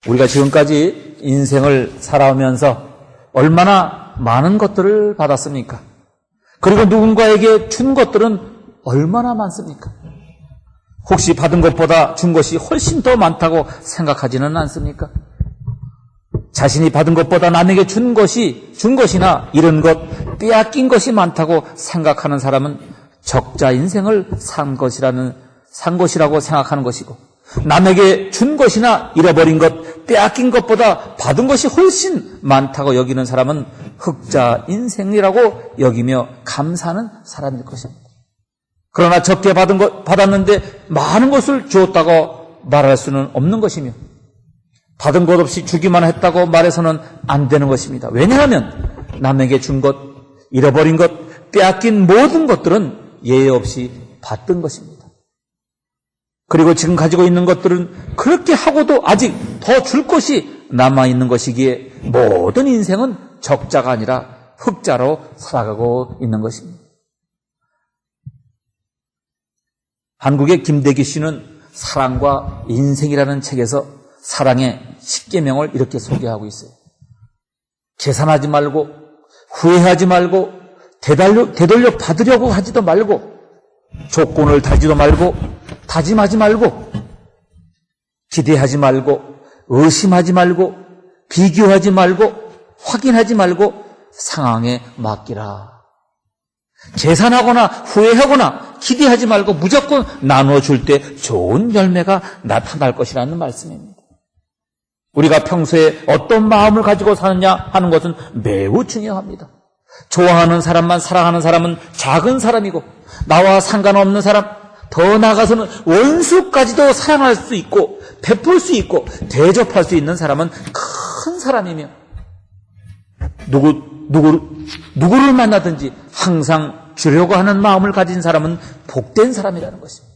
우리가 지금까지 인생을 살아오면서 얼마나 많은 것들을 받았습니까? 그리고 누군가에게 준 것들은 얼마나 많습니까? 혹시 받은 것보다 준 것이 훨씬 더 많다고 생각하지는 않습니까? 자신이 받은 것보다 남에게 준 것이나 이런 것, 빼앗긴 것이 많다고 생각하는 사람은 적자 인생을 산 것이라고 생각하는 것이고, 남에게 준 것이나 잃어버린 것, 빼앗긴 것보다 받은 것이 훨씬 많다고 여기는 사람은 흑자 인생이라고 여기며 감사하는 사람일 것입니다. 그러나 적게 받았는데 많은 것을 주었다고 말할 수는 없는 것이며, 받은 것 없이 주기만 했다고 말해서는 안 되는 것입니다. 왜냐하면 남에게 준 것, 잃어버린 것, 빼앗긴 모든 것들은 예외 없이 받던 것입니다. 그리고 지금 가지고 있는 것들은 그렇게 하고도 아직 더 줄 것이 남아있는 것이기에 모든 인생은 적자가 아니라 흑자로 살아가고 있는 것입니다. 한국의 김대기 씨는 사랑과 인생이라는 책에서 사랑의 10계명을 이렇게 소개하고 있어요. 계산하지 말고, 후회하지 말고, 되돌려 받으려고 하지도 말고, 조건을 달지도 말고, 다짐하지 말고, 기대하지 말고, 의심하지 말고, 비교하지 말고, 확인하지 말고 상황에 맡기라. 계산하거나 후회하거나 기대하지 말고 무조건 나눠줄 때 좋은 열매가 나타날 것이라는 말씀입니다. 우리가 평소에 어떤 마음을 가지고 사느냐 하는 것은 매우 중요합니다. 좋아하는 사람만 사랑하는 사람은 작은 사람이고, 나와 상관없는 사람, 더 나아가서는 원수까지도 사랑할 수 있고 베풀 수 있고 대접할 수 있는 사람은 큰 사람이며, 누구를 만나든지 항상 주려고 하는 마음을 가진 사람은 복된 사람이라는 것입니다.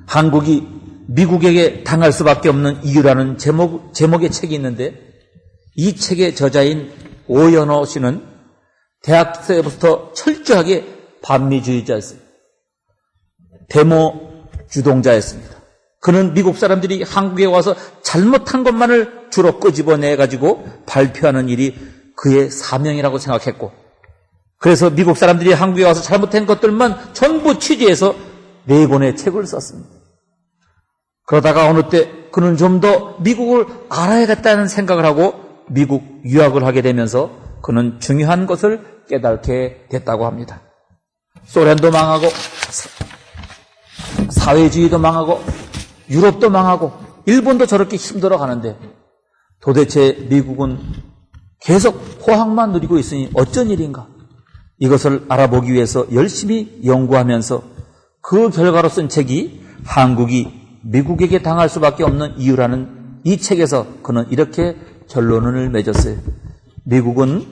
한국이 미국에게 당할 수밖에 없는 이유라는 제목의 책이 있는데, 이 책의 저자인 오연호 씨는 대학 때부터 철저하게 반미주의자였습니다. 데모 주동자였습니다. 그는 미국 사람들이 한국에 와서 잘못한 것만을 주로 끄집어내가지고 발표하는 일이 그의 사명이라고 생각했고, 그래서 미국 사람들이 한국에 와서 잘못한 것들만 전부 취재해서 4권의 책을 썼습니다. 그러다가 어느 때 그는 좀 더 미국을 알아야겠다는 생각을 하고 미국 유학을 하게 되면서 그는 중요한 것을 깨닫게 됐다고 합니다. 소련도 망하고 사회주의도 망하고 유럽도 망하고 일본도 저렇게 힘들어 가는데 도대체 미국은 계속 호황만 누리고 있으니 어쩐 일인가? 이것을 알아보기 위해서 열심히 연구하면서 그 결과로 쓴 책이 한국이 미국에게 당할 수밖에 없는 이유라는 이 책에서 그는 이렇게 결론을 맺었어요. 미국은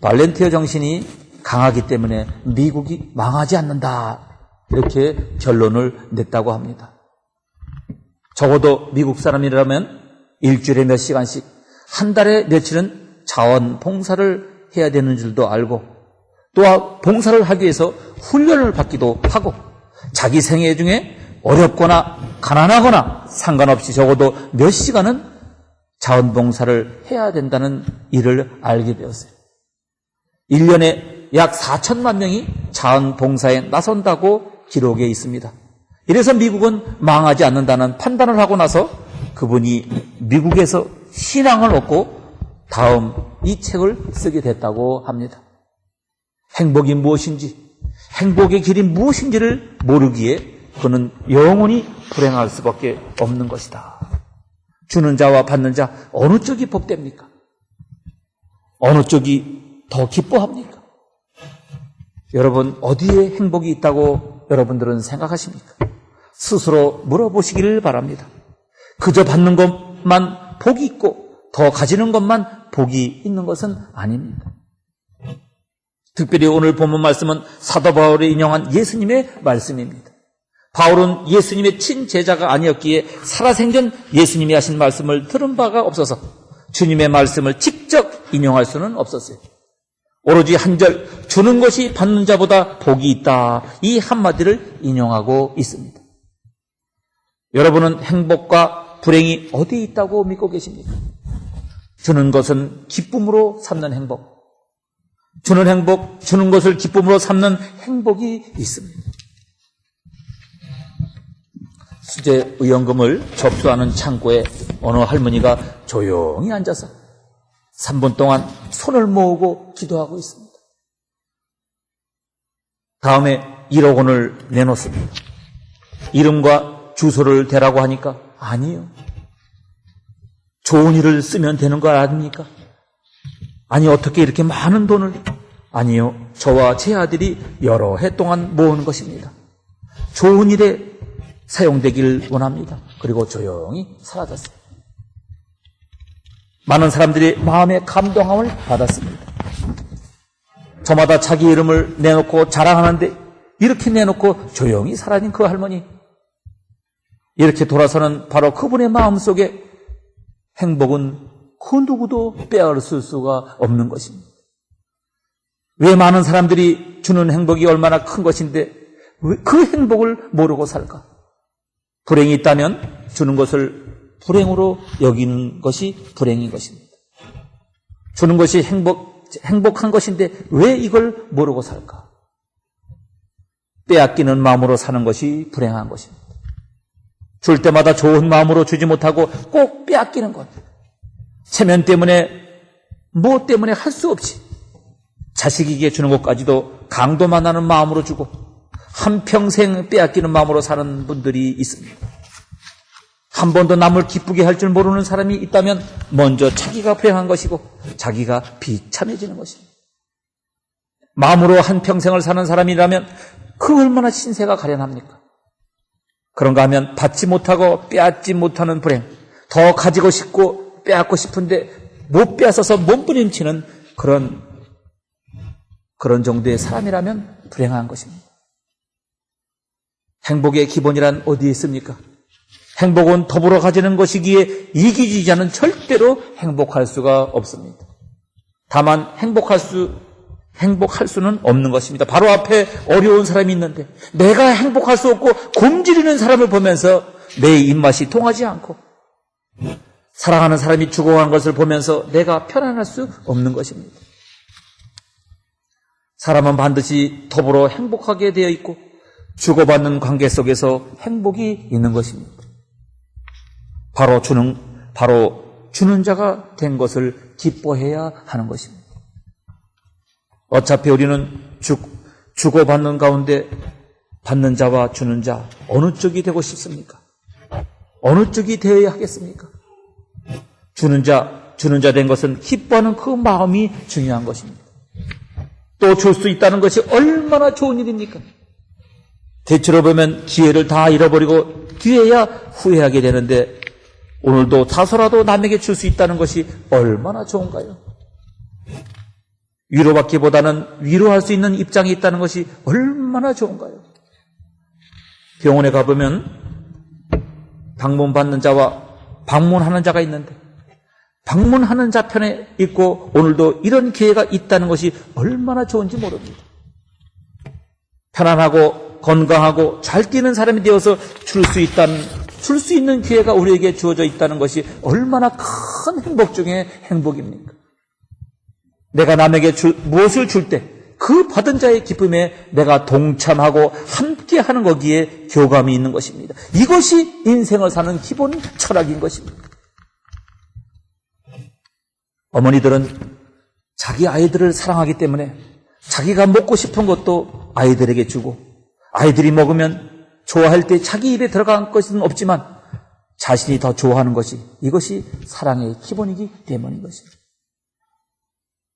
발렌티어 정신이 강하기 때문에 미국이 망하지 않는다, 이렇게 결론을 냈다고 합니다. 적어도 미국 사람이라면 일주일에 몇 시간씩, 한 달에 며칠은 자원봉사를 해야 되는 줄도 알고, 또 봉사를 하기 위해서 훈련을 받기도 하고, 자기 생애 중에 어렵거나 가난하거나 상관없이 적어도 몇 시간은 자원봉사를 해야 된다는 일을 알게 되었어요. 1년에 약 4천만 명이 자원봉사에 나선다고 기록에 있습니다. 이래서 미국은 망하지 않는다는 판단을 하고 나서 그분이 미국에서 신앙을 얻고 다음 이 책을 쓰게 됐다고 합니다. 행복이 무엇인지, 행복의 길이 무엇인지를 모르기에 그는 영원히 불행할 수밖에 없는 것이다. 주는 자와 받는 자 어느 쪽이 복됩니까? 어느 쪽이 더 기뻐합니까? 여러분, 어디에 행복이 있다고 여러분들은 생각하십니까? 스스로 물어보시기를 바랍니다. 그저 받는 것만 복이 있고 더 가지는 것만 복이 있는 것은 아닙니다. 특별히 오늘 본문 말씀은 사도 바울이 인용한 예수님의 말씀입니다. 바울은 예수님의 친제자가 아니었기에 살아생전 예수님이 하신 말씀을 들은 바가 없어서 주님의 말씀을 직접 인용할 수는 없었어요. 오로지 한 절, 주는 것이 받는 자보다 복이 있다, 이 한마디를 인용하고 있습니다. 여러분은 행복과 불행이 어디 있다고 믿고 계십니까? 주는 것은 기쁨으로 삼는 행복, 주는 것을 기쁨으로 삼는 행복이 있습니다. 수제 의연금을 접수하는 창고에 어느 할머니가 조용히 앉아서 3분 동안 손을 모으고 기도하고 있습니다. 다음에 1억 원을 내놓습니다. 이름과 주소를 대라고 하니까 아니요. 좋은 일을 쓰면 되는 거 아닙니까? 아니 어떻게 이렇게 많은 돈을? 아니요. 저와 제 아들이 여러 해 동안 모은 것입니다. 좋은 일에 사용되길 원합니다. 그리고 조용히 사라졌습니다. 많은 사람들이 마음의 감동함을 받았습니다. 저마다 자기 이름을 내놓고 자랑하는데 이렇게 내놓고 조용히 사라진 그 할머니, 이렇게 돌아서는 바로 그분의 마음속에 행복은 그 누구도 빼앗을 수가 없는 것입니다. 왜 많은 사람들이 주는 행복이 얼마나 큰 것인데 왜 그 행복을 모르고 살까? 불행이 있다면 주는 것을 불행으로 여기는 것이 불행인 것입니다. 주는 것이 행복한 것인데 왜 이걸 모르고 살까? 빼앗기는 마음으로 사는 것이 불행한 것입니다. 줄 때마다 좋은 마음으로 주지 못하고 꼭 빼앗기는 것. 체면 때문에, 뭐 때문에 할 수 없이 자식에게 주는 것까지도 강도만 하는 마음으로 주고 한평생 빼앗기는 마음으로 사는 분들이 있습니다. 한 번도 남을 기쁘게 할 줄 모르는 사람이 있다면 먼저 자기가 불행한 것이고 자기가 비참해지는 것입니다. 마음으로 한평생을 사는 사람이라면 그 얼마나 신세가 가련합니까? 그런가 하면 받지 못하고 빼앗지 못하는 불행, 더 가지고 싶고 빼앗고 싶은데 못 빼앗아서 몸부림치는 그런 정도의 사람이라면 불행한 것입니다. 행복의 기본이란 어디에 있습니까? 행복은 더불어 가지는 것이기에 이기주의자는 절대로 행복할 수가 없습니다. 다만 행복할 수는 없는 것입니다. 바로 앞에 어려운 사람이 있는데 내가 행복할 수 없고 굶주리는 사람을 보면서 내 입맛이 통하지 않고 사랑하는 사람이 죽어가는 것을 보면서 내가 편안할 수 없는 것입니다. 사람은 반드시 더불어 행복하게 되어 있고 주고받는 관계 속에서 행복이 있는 것입니다. 바로 주는 자가 된 것을 기뻐해야 하는 것입니다. 어차피 우리는 주고받는 가운데 받는 자와 주는 자 어느 쪽이 되고 싶습니까? 어느 쪽이 되어야 하겠습니까? 주는 자 된 것은 기뻐하는 그 마음이 중요한 것입니다. 또 줄 수 있다는 것이 얼마나 좋은 일입니까? 대체로 보면 기회를 다 잃어버리고 뒤에야 후회하게 되는데 오늘도 다소라도 남에게 줄 수 있다는 것이 얼마나 좋은가요? 위로받기보다는 위로할 수 있는 입장에 있다는 것이 얼마나 좋은가요? 병원에 가보면 방문받는 자와 방문하는 자가 있는데 방문하는 자 편에 있고 오늘도 이런 기회가 있다는 것이 얼마나 좋은지 모릅니다. 편안하고 건강하고 잘 뛰는 사람이 되어서 줄 수 있는 기회가 우리에게 주어져 있다는 것이 얼마나 큰 행복 중에 행복입니까? 내가 남에게 무엇을 줄 때 그 받은 자의 기쁨에 내가 동참하고 함께하는 거기에 교감이 있는 것입니다. 이것이 인생을 사는 기본 철학인 것입니다. 어머니들은 자기 아이들을 사랑하기 때문에 자기가 먹고 싶은 것도 아이들에게 주고 아이들이 먹으면 좋아할 때 자기 입에 들어간 것은 없지만 자신이 더 좋아하는 것이 이것이 사랑의 기본이기 때문인 것입니다.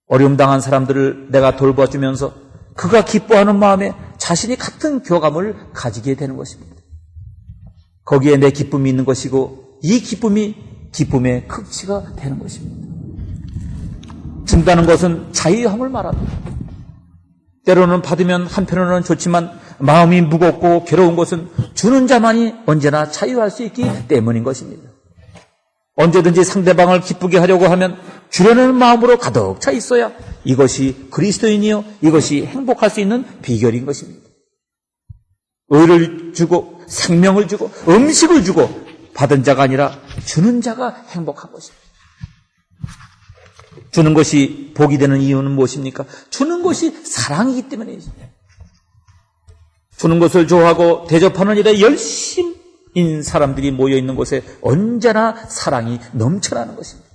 어려움 당한 사람들을 내가 돌봐주면서 그가 기뻐하는 마음에 자신이 같은 교감을 가지게 되는 것입니다. 거기에 내 기쁨이 있는 것이고 이 기쁨이 기쁨의 극치가 되는 것입니다. 준다는 것은 자유함을 말합니다. 때로는 받으면 한편으로는 좋지만 마음이 무겁고 괴로운 것은 주는 자만이 언제나 자유할 수 있기 때문인 것입니다. 언제든지 상대방을 기쁘게 하려고 하면 주려는 마음으로 가득 차 있어야 이것이 그리스도인이요 이것이 행복할 수 있는 비결인 것입니다. 의를 주고 생명을 주고 음식을 주고 받은 자가 아니라 주는 자가 행복한 것입니다. 주는 것이 복이 되는 이유는 무엇입니까? 주는 것이 사랑이기 때문이죠. 주는 것을 좋아하고 대접하는 일에 열심인 사람들이 모여있는 곳에 언제나 사랑이 넘쳐나는 것입니다.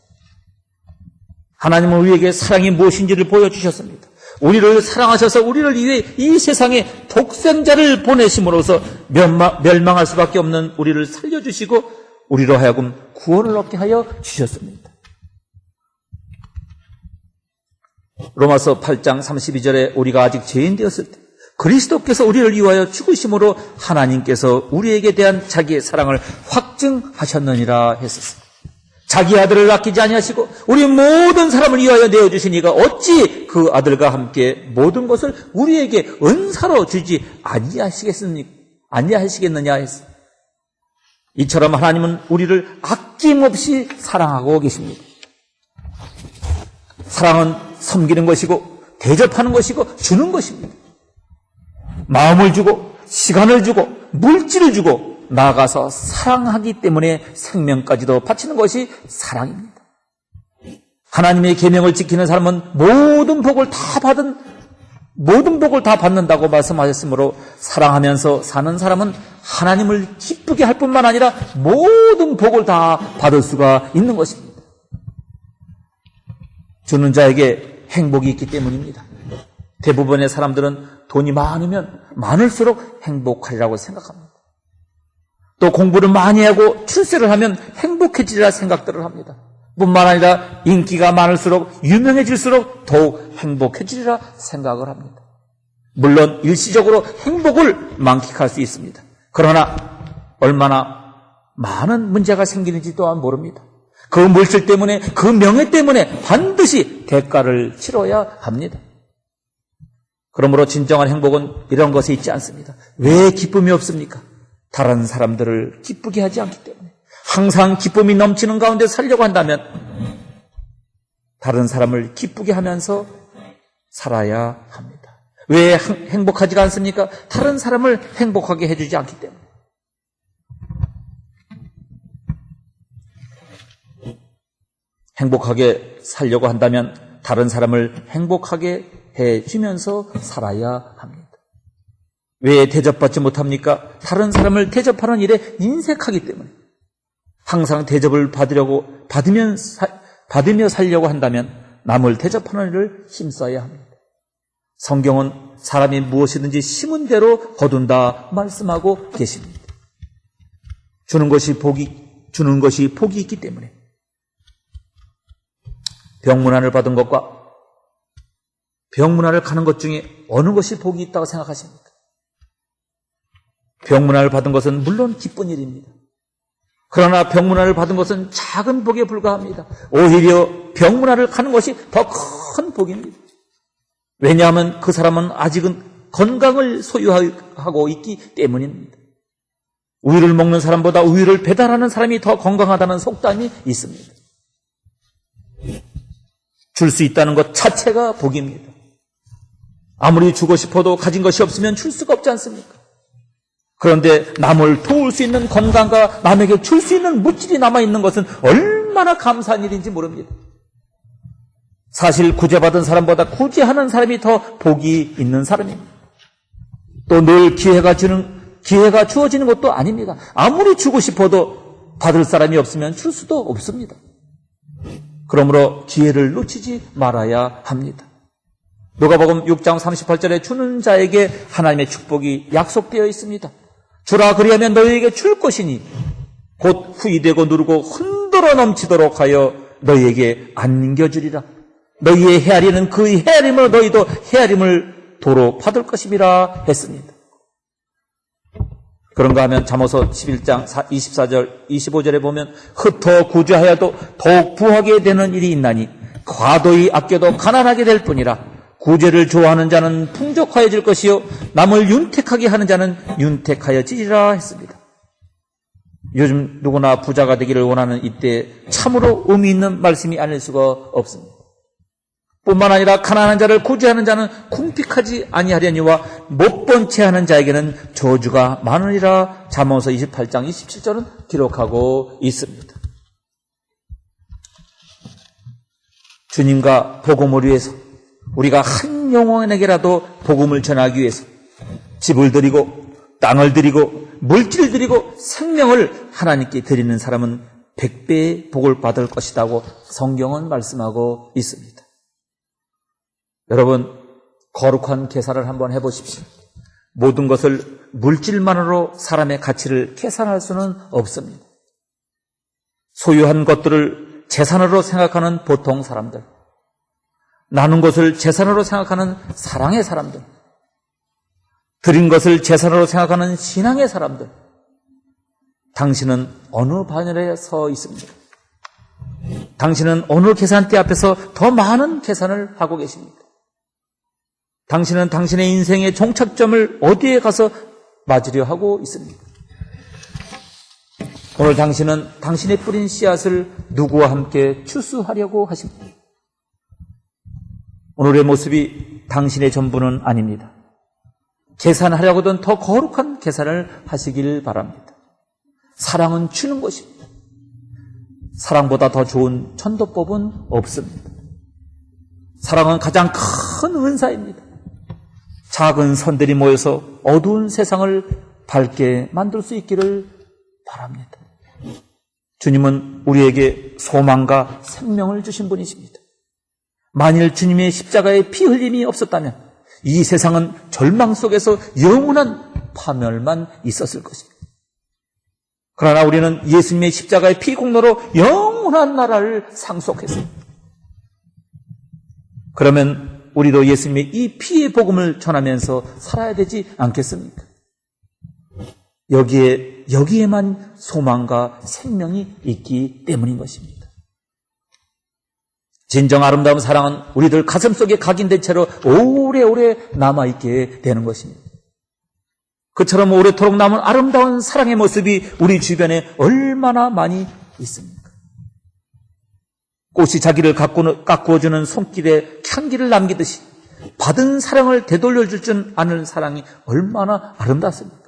하나님은 우리에게 사랑이 무엇인지를 보여주셨습니다. 우리를 사랑하셔서 우리를 위해 이 세상에 독생자를 보내심으로써 멸망할 수밖에 없는 우리를 살려주시고 우리로 하여금 구원을 얻게 하여 주셨습니다. 로마서 8장 32절에 우리가 아직 죄인 되었을 때 그리스도께서 우리를 위하여 죽으심으로 하나님께서 우리에게 대한 자기의 사랑을 확증하셨느니라 했었습니다. 자기 아들을 아끼지 아니하시고 우리 모든 사람을 위하여 내어주시니가 어찌 그 아들과 함께 모든 것을 우리에게 은사로 주지 아니하시겠느냐 했습니다. 이처럼 하나님은 우리를 아낌없이 사랑하고 계십니다. 사랑은 섬기는 것이고 대접하는 것이고 주는 것입니다. 마음을 주고 시간을 주고 물질을 주고 나아가서 사랑하기 때문에 생명까지도 바치는 것이 사랑입니다. 하나님의 계명을 지키는 사람은 모든 복을 다 받는다고 말씀하셨으므로 사랑하면서 사는 사람은 하나님을 기쁘게 할 뿐만 아니라 모든 복을 다 받을 수가 있는 것입니다. 주는 자에게 행복이 있기 때문입니다. 대부분의 사람들은 돈이 많으면 많을수록 행복하리라고 생각합니다. 또 공부를 많이 하고 출세를 하면 행복해지리라 생각들을 합니다. 뿐만 아니라 인기가 많을수록 유명해질수록 더욱 행복해지리라 생각을 합니다. 물론 일시적으로 행복을 만끽할 수 있습니다. 그러나 얼마나 많은 문제가 생기는지 또한 모릅니다. 그 물질 때문에 그 명예 때문에 반드시 대가를 치러야 합니다. 그러므로 진정한 행복은 이런 것에 있지 않습니다. 왜 기쁨이 없습니까? 다른 사람들을 기쁘게 하지 않기 때문에. 항상 기쁨이 넘치는 가운데 살려고 한다면 다른 사람을 기쁘게 하면서 살아야 합니다. 왜 행복하지가 않습니까? 다른 사람을 행복하게 해주지 않기 때문에. 행복하게 살려고 한다면 다른 사람을 행복하게 해주면서 살아야 합니다. 왜 대접받지 못합니까? 다른 사람을 대접하는 일에 인색하기 때문에. 항상 대접을 받으며 살려고 한다면 남을 대접하는 일을 힘써야 합니다. 성경은 사람이 무엇이든지 심은 대로 거둔다 말씀하고 계십니다. 주는 것이 복이 있기 때문에. 병문안을 받은 것과 병문안을 가는 것 중에 어느 것이 복이 있다고 생각하십니까? 병문안을 받은 것은 물론 기쁜 일입니다. 그러나 병문안을 받은 것은 작은 복에 불과합니다. 오히려 병문안을 가는 것이 더 큰 복입니다. 왜냐하면 그 사람은 아직은 건강을 소유하고 있기 때문입니다. 우유를 먹는 사람보다 우유를 배달하는 사람이 더 건강하다는 속담이 있습니다. 줄 수 있다는 것 자체가 복입니다. 아무리 주고 싶어도 가진 것이 없으면 줄 수가 없지 않습니까? 그런데 남을 도울 수 있는 건강과 남에게 줄 수 있는 물질이 남아있는 것은 얼마나 감사한 일인지 모릅니다. 사실 구제받은 사람보다 구제하는 사람이 더 복이 있는 사람입니다. 또 늘 기회가 주어지는 것도 아닙니다. 아무리 주고 싶어도 받을 사람이 없으면 줄 수도 없습니다. 그러므로 기회를 놓치지 말아야 합니다. 누가복음 6장 38절에 주는 자에게 하나님의 축복이 약속되어 있습니다. 주라 그리하면 너희에게 줄 것이니 곧 후이되고 누르고 흔들어 넘치도록 하여 너희에게 안겨주리라. 너희의 헤아리는 그의 헤아림으로 너희도 헤아림을 도로 받을 것임이라 했습니다. 그런가 하면 잠언서 11장 24절 25절에 보면 흩어 구제하여도 더욱 부하게 되는 일이 있나니 과도히 아껴도 가난하게 될 뿐이라. 구제를 좋아하는 자는 풍족하여질 것이요 남을 윤택하게 하는 자는 윤택하여지리라 했습니다. 요즘 누구나 부자가 되기를 원하는 이때 참으로 의미 있는 말씀이 아닐 수가 없습니다. 뿐만 아니라 가난한 자를 구제하는 자는 궁핍하지 아니하려니와 못 본 채 하는 자에게는 저주가 많으리라 잠언서 28장 27절은 기록하고 있습니다. 주님과 복음을 위해서 우리가 한 영혼에게라도 복음을 전하기 위해서 집을 드리고 땅을 드리고 물질을 드리고 생명을 하나님께 드리는 사람은 100배의 복을 받을 것이라고 성경은 말씀하고 있습니다. 여러분, 거룩한 계산을 한번 해보십시오. 모든 것을 물질만으로 사람의 가치를 계산할 수는 없습니다. 소유한 것들을 재산으로 생각하는 보통 사람들, 나눈 것을 재산으로 생각하는 사랑의 사람들, 드린 것을 재산으로 생각하는 신앙의 사람들, 당신은 어느 반열에 서 있습니까? 당신은 어느 계산대 앞에서 더 많은 계산을 하고 계십니까? 당신은 당신의 인생의 종착점을 어디에 가서 맞으려 하고 있습니까? 오늘 당신은 당신의 뿌린 씨앗을 누구와 함께 추수하려고 하십니까? 오늘의 모습이 당신의 전부는 아닙니다. 계산하려고든 더 거룩한 계산을 하시길 바랍니다. 사랑은 주는 것입니다. 사랑보다 더 좋은 전도법은 없습니다. 사랑은 가장 큰 은사입니다. 작은 선들이 모여서 어두운 세상을 밝게 만들 수 있기를 바랍니다. 주님은 우리에게 소망과 생명을 주신 분이십니다. 만일 주님의 십자가의 피 흘림이 없었다면 이 세상은 절망 속에서 영원한 파멸만 있었을 것입니다. 그러나 우리는 예수님의 십자가의 피 공로로 영원한 나라를 상속했습니다. 그러면 우리도 예수님의 이 피의 복음을 전하면서 살아야 되지 않겠습니까? 여기에만 소망과 생명이 있기 때문인 것입니다. 진정 아름다운 사랑은 우리들 가슴속에 각인된 채로 오래오래 남아있게 되는 것입니다. 그처럼 오래도록 남은 아름다운 사랑의 모습이 우리 주변에 얼마나 많이 있습니까? 꽃이 자기를 가꾸어주는 손길에 향기를 남기듯이 받은 사랑을 되돌려줄 줄 아는 사랑이 얼마나 아름답습니까?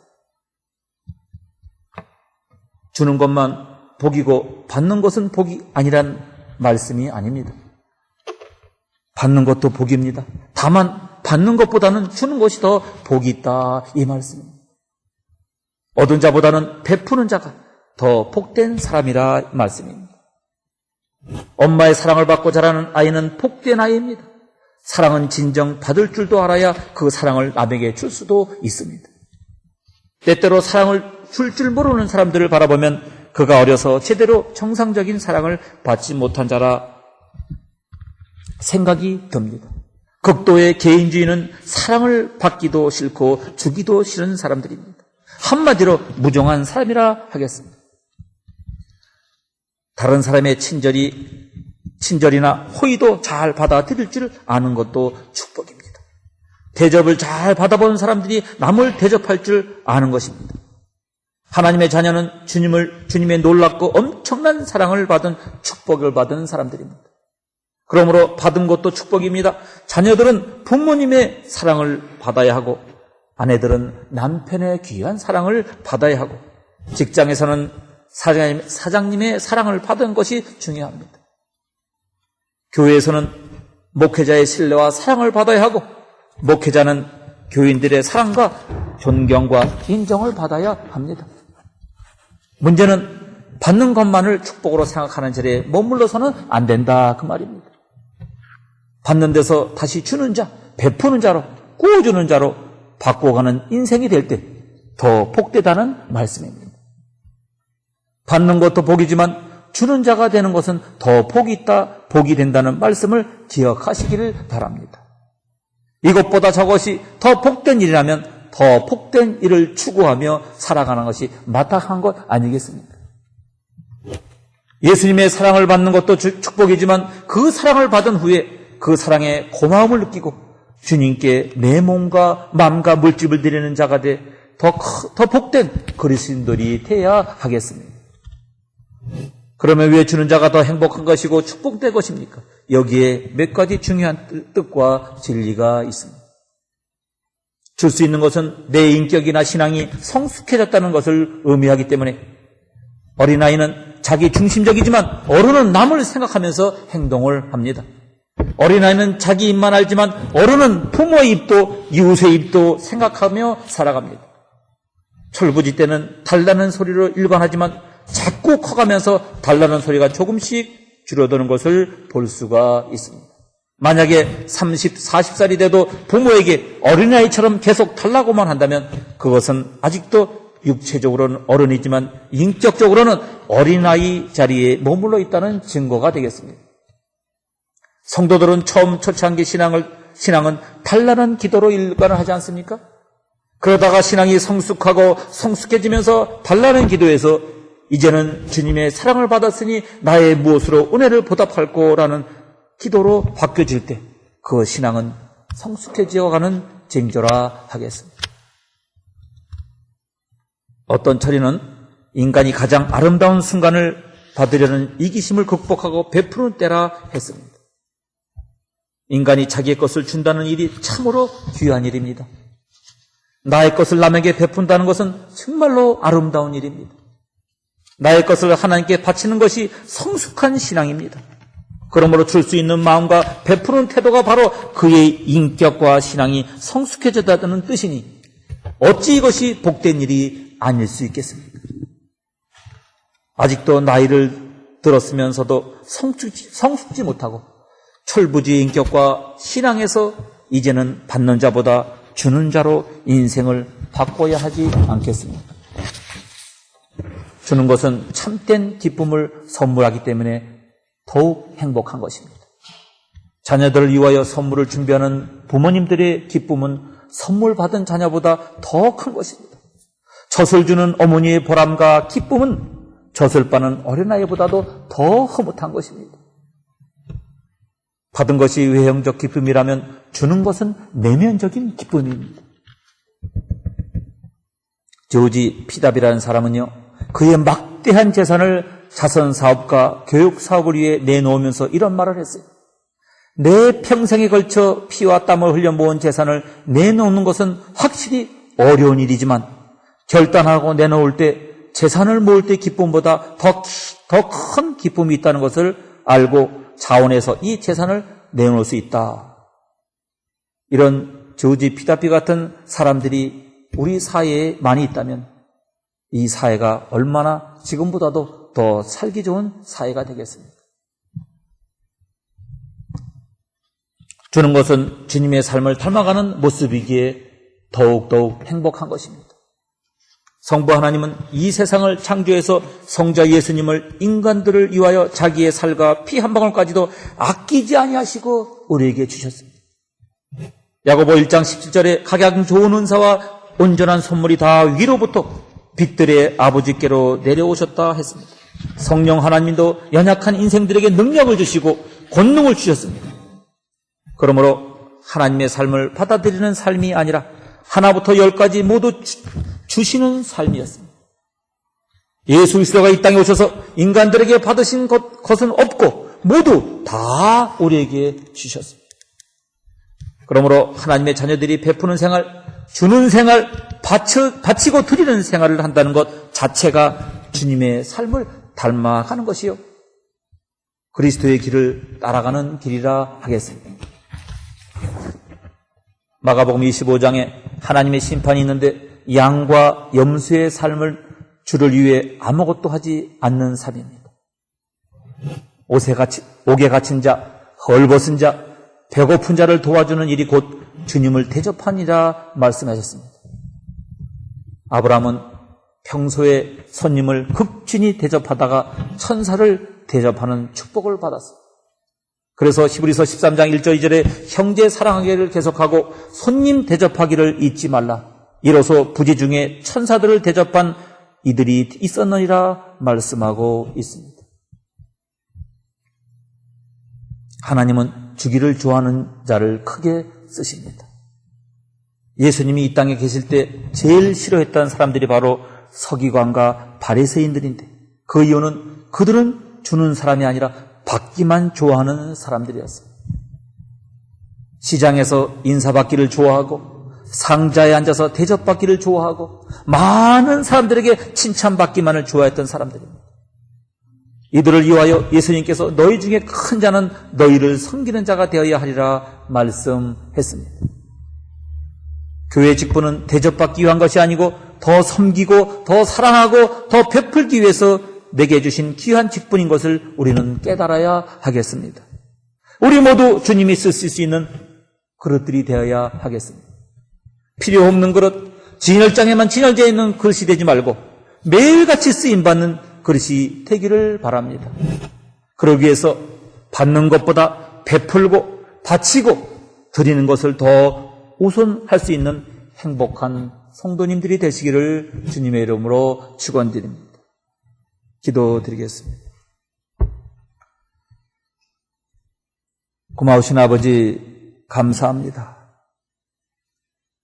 주는 것만 복이고 받는 것은 복이 아니란 말씀이 아닙니다. 받는 것도 복입니다. 다만 받는 것보다는 주는 것이 더 복이 있다, 이 말씀입니다. 얻은 자보다는 베푸는 자가 더 복된 사람이라 말씀입니다. 엄마의 사랑을 받고 자라는 아이는 복된 아이입니다. 사랑은 진정 받을 줄도 알아야 그 사랑을 남에게 줄 수도 있습니다. 때때로 사랑을 줄 줄 모르는 사람들을 바라보면 그가 어려서 제대로 정상적인 사랑을 받지 못한 자라 생각이 듭니다. 극도의 개인주의는 사랑을 받기도 싫고 주기도 싫은 사람들입니다. 한마디로 무정한 사람이라 하겠습니다. 다른 사람의 친절이나 호의도 잘 받아들일 줄 아는 것도 축복입니다. 대접을 잘 받아본 사람들이 남을 대접할 줄 아는 것입니다. 하나님의 자녀는 주님의 놀랍고 엄청난 사랑을 받은 축복을 받은 사람들입니다. 그러므로 받은 것도 축복입니다. 자녀들은 부모님의 사랑을 받아야 하고 아내들은 남편의 귀한 사랑을 받아야 하고 직장에서는 사장님의 사랑을 받은 것이 중요합니다. 교회에서는 목회자의 신뢰와 사랑을 받아야 하고 목회자는 교인들의 사랑과 존경과 인정을 받아야 합니다. 문제는 받는 것만을 축복으로 생각하는 자리에 머물러서는 안 된다, 그 말입니다. 받는 데서 다시 주는 자, 베푸는 자로, 구워주는 자로 바꿔가는 인생이 될 때 더 복되다는 말씀입니다. 받는 것도 복이지만 주는 자가 되는 것은 더 복이 있다, 복이 된다는 말씀을 기억하시기를 바랍니다. 이것보다 저것이 더 복된 일이라면 더 복된 일을 추구하며 살아가는 것이 마땅한 것 아니겠습니까? 예수님의 사랑을 받는 것도 축복이지만 그 사랑을 받은 후에 그 사랑에 고마움을 느끼고 주님께 내 몸과 마음과 물질을 드리는 자가 돼 더 복된 그리스도인들이 되어야 하겠습니다. 그러면 왜 주는 자가 더 행복한 것이고 축복된 것입니까? 여기에 몇 가지 중요한 뜻과 진리가 있습니다. 줄 수 있는 것은 내 인격이나 신앙이 성숙해졌다는 것을 의미하기 때문에 어린아이는 자기 중심적이지만 어른은 남을 생각하면서 행동을 합니다. 어린아이는 자기 입만 알지만 어른은 부모의 입도 이웃의 입도 생각하며 살아갑니다. 철부지 때는 달라는 소리로 일관하지만 자꾸 커가면서 달라는 소리가 조금씩 줄어드는 것을 볼 수가 있습니다. 만약에 30, 40살이 돼도 부모에게 어린아이처럼 계속 달라고만 한다면 그것은 아직도 육체적으로는 어른이지만 인격적으로는 어린아이 자리에 머물러 있다는 증거가 되겠습니다. 성도들은 처음 초창기 신앙은 달라는 기도로 일관을 하지 않습니까? 그러다가 신앙이 성숙하고 성숙해지면서 달라는 기도에서 이제는 주님의 사랑을 받았으니 나의 무엇으로 은혜를 보답할 거라는 기도로 바뀌어질 때 그 신앙은 성숙해지어가는 징조라 하겠습니다. 어떤 처리는 인간이 가장 아름다운 순간을 받으려는 이기심을 극복하고 베푸는 때라 했습니다. 인간이 자기의 것을 준다는 일이 참으로 귀한 일입니다. 나의 것을 남에게 베푼다는 것은 정말로 아름다운 일입니다. 나의 것을 하나님께 바치는 것이 성숙한 신앙입니다. 그러므로 줄 수 있는 마음과 베푸는 태도가 바로 그의 인격과 신앙이 성숙해졌다는 뜻이니 어찌 이것이 복된 일이 아닐 수 있겠습니까? 아직도 나이를 들었으면서도 성숙지 못하고 철부지 인격과 신앙에서 이제는 받는 자보다 주는 자로 인생을 바꿔야 하지 않겠습니까? 주는 것은 참된 기쁨을 선물하기 때문에 더욱 행복한 것입니다. 자녀들을 위하여 선물을 준비하는 부모님들의 기쁨은 선물 받은 자녀보다 더 큰 것입니다. 젖을 주는 어머니의 보람과 기쁨은 젖을 빠는 어린아이보다도 더 흐뭇한 것입니다. 받은 것이 외형적 기쁨이라면 주는 것은 내면적인 기쁨입니다. 조지 피답이라는 사람은요, 그의 막대한 재산을 자선사업과 교육사업을 위해 내놓으면서 이런 말을 했어요. 내 평생에 걸쳐 피와 땀을 흘려 모은 재산을 내놓는 것은 확실히 어려운 일이지만 결단하고 내놓을 때 재산을 모을 때 기쁨보다 더 큰 기쁨이 있다는 것을 알고 자원해서 이 재산을 내놓을 수 있다. 이런 조지 피다피 같은 사람들이 우리 사회에 많이 있다면 이 사회가 얼마나 지금보다도 더 살기 좋은 사회가 되겠습니다. 주는 것은 주님의 삶을 닮아가는 모습이기에 더욱더욱 행복한 것입니다. 성부 하나님은 이 세상을 창조해서 성자 예수님을 인간들을 위하여 자기의 살과 피 한 방울까지도 아끼지 아니하시고 우리에게 주셨습니다. 야고보 1장 17절에 각양 좋은 은사와 온전한 선물이 다 위로부터 빛들의 아버지께로 내려오셨다 했습니다. 성령 하나님도 연약한 인생들에게 능력을 주시고 권능을 주셨습니다. 그러므로 하나님의 삶을 받아들이는 삶이 아니라 하나부터 열까지 모두 주시는 삶이었습니다. 예수 그리스도가 이 땅에 오셔서 인간들에게 받으신 것은 없고 모두 다 우리에게 주셨습니다. 그러므로 하나님의 자녀들이 베푸는 생활, 주는 생활, 바치고 드리는 생활을 한다는 것 자체가 주님의 삶을 닮아가는 것이요, 그리스도의 길을 따라가는 길이라 하겠습니다. 마가복음 25장에 하나님의 심판이 있는데 양과 염소의 삶을 주를 위해 아무것도 하지 않는 삶입니다. 옥에 갇힌 자, 헐벗은 자, 배고픈 자를 도와주는 일이 곧 주님을 대접하니라 말씀하셨습니다. 아브라함은 평소에 손님을 극진히 대접하다가 천사를 대접하는 축복을 받았습니다. 그래서 히브리서 13장 1절 2절에 형제 사랑하기를 계속하고 손님 대접하기를 잊지 말라. 이로써 부지 중에 천사들을 대접한 이들이 있었느니라 말씀하고 있습니다. 하나님은 주기를 좋아하는 자를 크게 쓰십니다. 예수님이 이 땅에 계실 때 제일 싫어했던 사람들이 바로 서기관과 바리새인들인데 그 이유는 그들은 주는 사람이 아니라 받기만 좋아하는 사람들이었어요. 시장에서 인사받기를 좋아하고 상자에 앉아서 대접받기를 좋아하고 많은 사람들에게 칭찬받기만을 좋아했던 사람들입니다. 이들을 위하여 예수님께서 너희 중에 큰 자는 너희를 섬기는 자가 되어야 하리라 말씀했습니다. 교회의 직분은 대접받기 위한 것이 아니고 더 섬기고 더 사랑하고 더 베풀기 위해서 내게 주신 귀한 직분인 것을 우리는 깨달아야 하겠습니다. 우리 모두 주님이 쓰실 수 있는 그릇들이 되어야 하겠습니다. 필요 없는 그릇, 진열장에만 진열되어 있는 그릇이 되지 말고 매일같이 쓰임받는 그릇이 되기를 바랍니다. 그러기 위해서 받는 것보다 베풀고 바치고 드리는 것을 더 우선할 수 있는 행복한 성도님들이 되시기를 주님의 이름으로 축원드립니다. 기도드리겠습니다. 고마우신 아버지 감사합니다.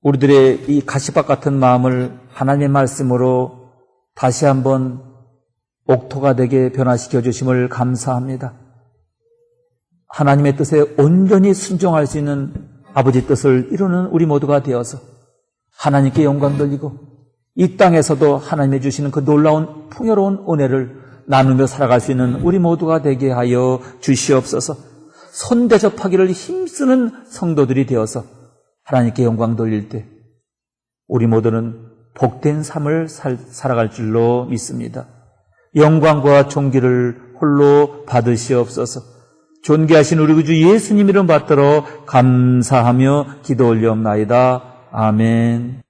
우리들의 이 가시밭 같은 마음을 하나님의 말씀으로 다시 한번 옥토가 되게 변화시켜 주심을 감사합니다. 하나님의 뜻에 온전히 순종할 수 있는 아버지 뜻을 이루는 우리 모두가 되어서 하나님께 영광 돌리고 이 땅에서도 하나님이 주시는 그 놀라운 풍요로운 은혜를 나누며 살아갈 수 있는 우리 모두가 되게 하여 주시옵소서. 손대접하기를 힘쓰는 성도들이 되어서 하나님께 영광 돌릴 때 우리 모두는 복된 삶을 살아갈 줄로 믿습니다. 영광과 존귀를 홀로 받으시옵소서. 존귀하신 우리 구주 예수님 이름 받들어 감사하며 기도 올리옵나이다. 아멘.